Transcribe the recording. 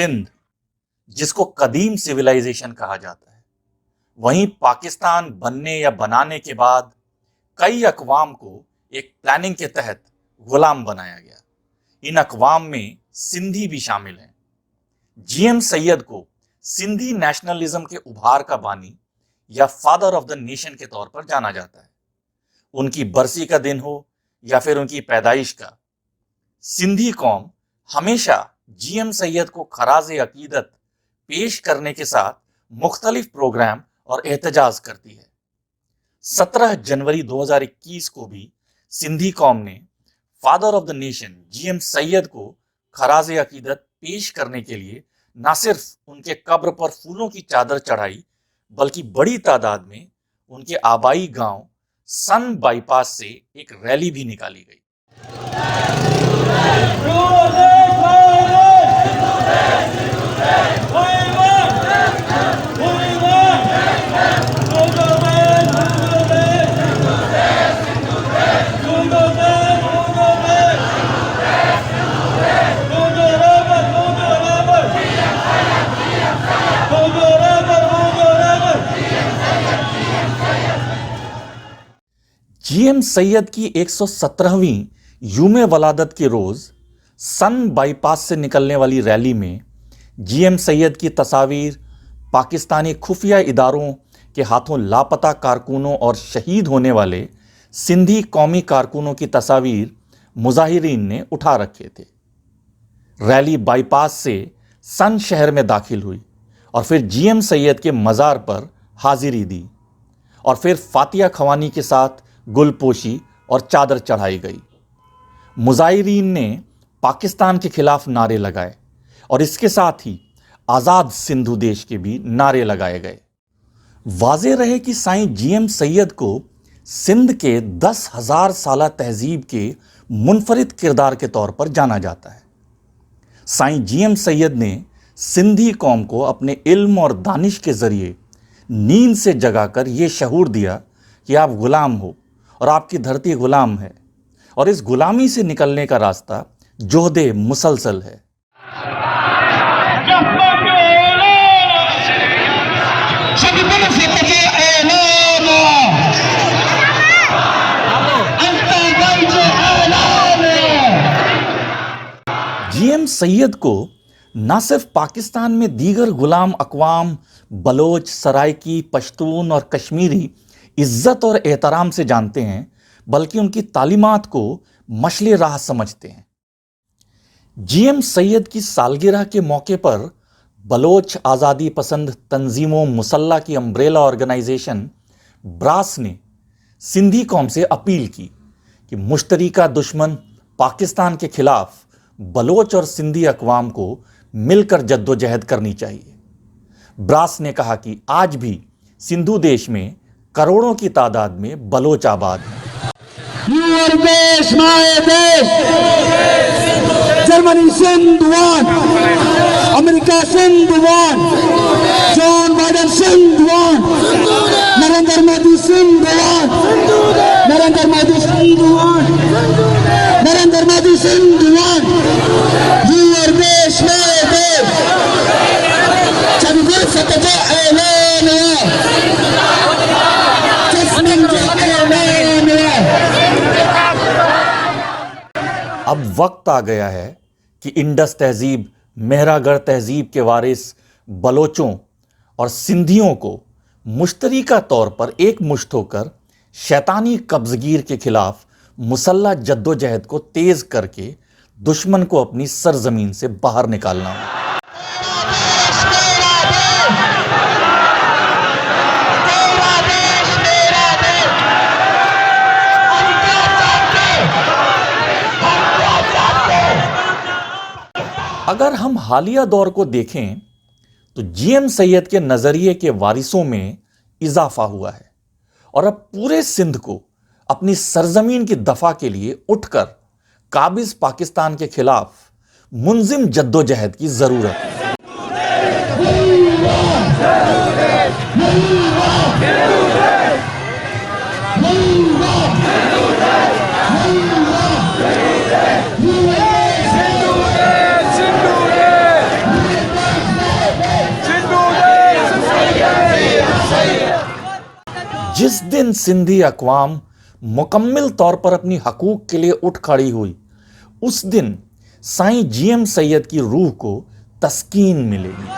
सिंध, जिसको कदीम सिविलाइजेशन कहा जाता है, वहीं पाकिस्तान बनने या बनाने के बाद कई अक़वाम को एक प्लानिंग के तहत गुलाम बनाया गया। इन अक़वाम में सिंधी भी शामिल हैं। जीएम सैयद को सिंधी नेशनलिज्म के उभार का बानी या फादर ऑफ द नेशन के तौर पर जाना जाता है। उनकी बरसी का दिन हो या फिर उनकी पैदाइश का, सिंधी कौम हमेशा जीएम सैयद को खराज अकीदत पेश करने के साथ मुख्तलिफ प्रोग्राम और एहतजाज करती है। 17 जनवरी 2021 को भी सिंधी कौम ने father of the nation GM Syed को खराज अकीदत पेश करने के लिए न सिर्फ उनके कब्र पर फूलों की चादर चढ़ाई, बल्कि बड़ी तादाद में उनके आबाई गांव सन बाईपास से एक रैली भी निकाली गई। जीएम सैयद की 117वीं यूमे वलादत के रोज सन बाईपास से निकलने वाली रैली में जीएम सैयद की तस्वीर, पाकिस्तानी खुफिया इदारों के हाथों लापता कारकुनों और शहीद होने वाले सिंधी कौमी कारकुनों की तस्वीर मुजाहिरीन ने उठा रखे थे। रैली बाईपास से सन शहर में दाखिल हुई और फिर जीएम सैयद के मज़ार पर हाजिरी दी और फिर फातिया खवानी के साथ गुलपोशी और चादर चढ़ाई गई। मुजाहिरीन ने पाकिस्तान के खिलाफ नारे लगाए और इसके साथ ही आज़ाद सिंधु देश के भी नारे लगाए गए। वाज़ेह रहे कि साईं जीएम सैयद को सिंध के 10,000 साला तहजीब के मुनफरिद किरदार के तौर पर जाना जाता है। साईं जीएम सैयद ने सिंधी कौम को अपने इल्म और दानिश के ज़रिए नींद से जगाकर ये शऊर दिया कि आप गुलाम हो और आपकी धरती गुलाम है और इस गुलामी से निकलने का रास्ता जोहदे मुसलसल है। जीएम सैयद को न सिर्फ पाकिस्तान में दीगर गुलाम अक़वाम बलोच, सराइकी, पश्तून और कश्मीरी इज्जत और एहतराम से जानते हैं, बल्कि उनकी तालीमात को मशले राह समझते हैं। जीएम सैयद की सालगिरह के मौके पर बलोच आज़ादी पसंद तंजीमों मुसल्ला की अम्ब्रेला ऑर्गेनाइजेशन ब्रास ने सिंधी कौम से अपील की कि मुश्तरका दुश्मन पाकिस्तान के खिलाफ बलोच और सिंधी अक़वाम को मिलकर जद्दोजहद करनी चाहिए। ब्रास ने कहा कि आज भी सिंधु देश में करोड़ों की तादाद में बलोच आबाद हैं। Your देश, my देश, जर्मनी सिंधवान, अमेरिका सिंधवान, जॉन बाइडेन सिंधवान, नरेंद्र मोदी सिंधवान, नरेंद्र मोदी सिंधवान, नरेंद्र मोदी सिंधवान। Your देश, my देश, जब भी सत्ता ऐलान है, अब वक्त आ गया है कि इंडस तहजीब, मेहरागढ़ तहजीब के वारिस बलोचों और सिंधियों को मुश्तरका तौर पर एक मुश्त होकर शैतानी कब्ज़गीर के खिलाफ मुसल्ला जद्दोजहद को तेज करके दुश्मन को अपनी सरजमीन से बाहर निकालना हो। अगर हम हालिया दौर को देखें तो जीएम सैयद के नजरिए के वारिसों में इजाफा हुआ है और अब पूरे सिंध को अपनी सरजमीन की दफा के लिए उठकर काबिज पाकिस्तान के खिलाफ मुंजिम जद्दोजहद की जरूरत है। जिस दिन सिंधी अक़वाम मुकम्मल तौर पर अपनी हकूक़ के लिए उठ खड़ी हुई, उस दिन साईं जीएम सैयद की रूह को तस्कीन मिलेगी।